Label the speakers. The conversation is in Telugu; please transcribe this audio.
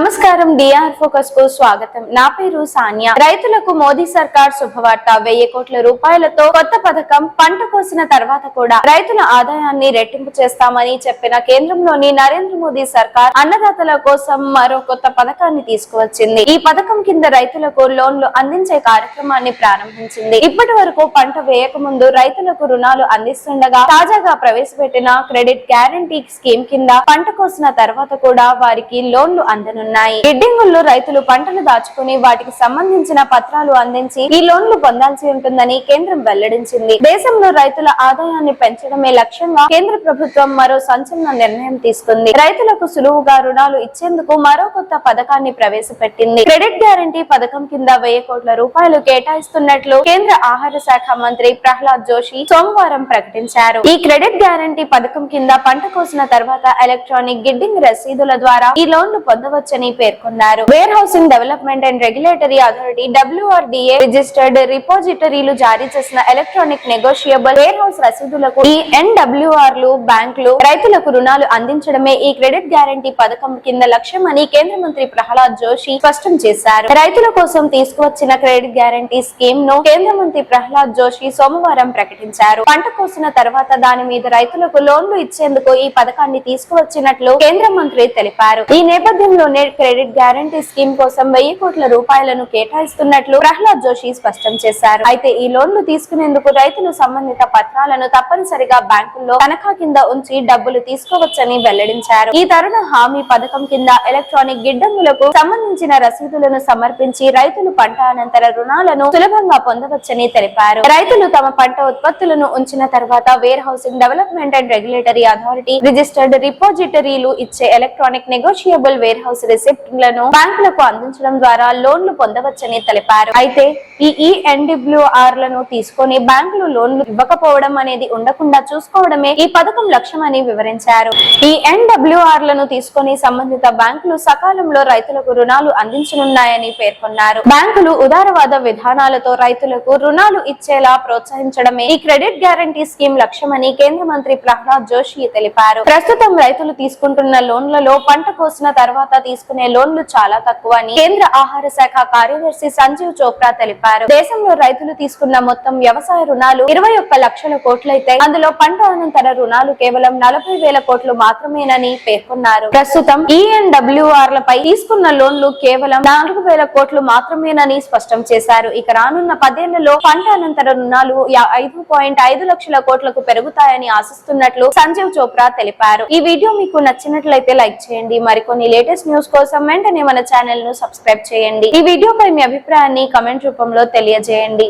Speaker 1: నమస్కారం, డిఆర్ ఫోకస్ కు స్వాగతం. నా పేరు సానియా. రైతులకు మోదీ సర్కార్ శుభవార్త. 1000 కోట్ల రూపాయలతో కొత్త పథకం. పంట కోసిన తర్వాత కూడా రైతుల ఆదాయాన్ని రెట్టింపు చేస్తామని చెప్పిన కేంద్రంలోని నరేంద్ర మోదీ సర్కార్ అన్నదాతల కోసం మరో కొత్త పథకాన్ని తీసుకువచ్చింది. ఈ పథకం కింద రైతులకు లోన్లు అందించే కార్యక్రమాన్ని ప్రారంభించింది. ఇప్పటి వరకు పంట వేయక ముందు రైతులకు రుణాలు అందిస్తుండగా తాజాగా ప్రవేశపెట్టిన క్రెడిట్ గ్యారంటీ స్కీమ్ కింద పంట కోసిన తర్వాత కూడా వారికి లోన్లు అందనున్నాయి. గిడ్డింగుల్లో రైతులు పంటలు దాచుకుని వాటికి సంబంధించిన పత్రాలు అందించి ఈ లోన్లు పొందాల్సి ఉంటుందని కేంద్రం వెల్లడించింది. దేశంలో రైతుల ఆదాయాన్ని పెంచడమే లక్ష్యంగా కేంద్ర ప్రభుత్వం మరో సంచలన నిర్ణయం తీసుకుంది. రైతులకు సులువుగా రుణాలు ఇచ్చేందుకు మరో కొత్త పథకాన్ని ప్రవేశపెట్టింది. క్రెడిట్ గ్యారంటీ పథకం కింద 1000 కోట్ల రూపాయలు కేటాయిస్తున్నట్లు కేంద్ర ఆహార శాఖ మంత్రి ప్రహ్లాద్ జోషి సోమవారం ప్రకటించారు. ఈ క్రెడిట్ గ్యారంటీ పథకం కింద పంట కోసిన తర్వాత ఎలక్ట్రానిక్ గిడ్డింగ్ రసీదుల ద్వారా ఈ లోన్లు పొందవచ్చని పేర్కొన్నారు. Warehousing development and regulatory authority WRDA registered రిపోజిటరీలు జారీ చేసిన ఎలక్ట్రానిక్ నెగోషియబుల్ వేర్ హౌస్ రసీదులకు ఈ NWRలు బ్యాంకులు రైతులకు రుణాలు అందించడమే ఈ క్రెడిట్ గ్యారంటీ పథకం కింద లక్ష్యమని కేంద్ర మంత్రి ప్రహ్లాద్ జోషి స్పష్టం చేశారు. రైతుల కోసం తీసుకువచ్చిన క్రెడిట్ గ్యారంటీ స్కీమ్ ను కేంద్ర మంత్రి ప్రహ్లాద్ జోషి సోమవారం ప్రకటించారు. పంట కోసిన తర్వాత దాని మీద రైతులకు లోన్లు ఇచ్చేందుకు ఈ పథకాన్ని తీసుకువచ్చినట్లు కేంద్ర మంత్రి తెలిపారు. ఈ నేపథ్యంలోనే క్రెడిట్ గ్యారంటీ స్కీమ్ కోసం 1000 కోట్ల రూపాయలను కేటాయిస్తున్నట్లు ప్రహ్లాద్ జోషి స్పష్టం చేశారు. అయితే ఈ లోన్లు తీసుకునేందుకు రైతులు సంబంధిత పత్రాలను తప్పనిసరిగా బ్యాంకుల్లో తనఖా కింద ఉంచి డబ్బులు తీసుకోవచ్చని వెల్లడించారు. ఈ తరుణ హామీ పథకం కింద ఎలక్ట్రానిక్ గిడ్డంగులకు సంబంధించిన రసీదులను సమర్పించి రైతులు పంట అనంతర రుణాలను సులభంగా పొందవచ్చని తెలిపారు. రైతులు తమ పంట ఉత్పత్తులను ఉంచిన తర్వాత warehousing development and regulatory authority registered రిపోజిటరీలు ఇచ్చే ఎలక్ట్రానిక్ నెగోషియబుల్ వేర్ హౌస్ రిసిప్ట్లను బ్యాంకులకు అందించడం ద్వారా లోన్లు పొందవచ్చని తెలిపారు. అయితే ఈ NWRలను తీసుకుని బ్యాంకులు లోన్లు ఇవ్వకపోవడం అనేది ఉండకుండా చూసుకోవడమే ఈ పథకం లక్ష్యమని వివరించారు. ఈ NWRలను తీసుకుని సంబంధిత బ్యాంకులు సకాలంలో రైతులకు రుణాలు అందించనున్నాయని పేర్కొన్నారు. బ్యాంకులు ఉదారవాద విధానాలతో రైతులకు రుణాలు ఇచ్చేలా ప్రోత్సహించడమే ఈ క్రెడిట్ గ్యారంటీ స్కీమ్ లక్ష్యమని కేంద్ర మంత్రి ప్రహ్లాద్ జోషి తెలిపారు. ప్రస్తుతం రైతులు తీసుకుంటున్న లోన్లలో పంట కోసిన తర్వాత తీసుకునే లోన్లు చాలా తక్కువ అని కేంద్ర ఆహార శాఖ కార్యదర్శి సంజీవ్ చోప్రా తెలిపారు. దేశంలో రైతులు తీసుకున్న మొత్తం వ్యవసాయ రుణాలు 21 లక్షల కోట్లయితే అందులో పంట అనంతర రుణాలు కేవలం 40,000 కోట్లు మాత్రమేనని పేర్కొన్నారు. ప్రస్తుతం NWRలపై తీసుకున్న లోన్లు కేవలం 4,000 కోట్లు మాత్రమేనని స్పష్టం చేశారు. ఇక రానున్న 10 ఏళ్లలో పంట అనంతర రుణాలు 5.5 లక్షల కోట్లకు పెరుగుతాయని ఆశిస్తున్నట్లు సంజీవ్ చోప్రా తెలిపారు. ఈ వీడియో మీకు నచ్చినట్లయితే లైక్ చేయండి. మరికొన్ని లేటెస్ట్ న్యూస్ కోసం వెంటనే మన ఛానల్ ను సబ్స్క్రైబ్ చేయండి. ఈ వీడియోపై మీ అభిప్రాయాన్ని కమెంట్ రూపంలో తెలియజేయండి.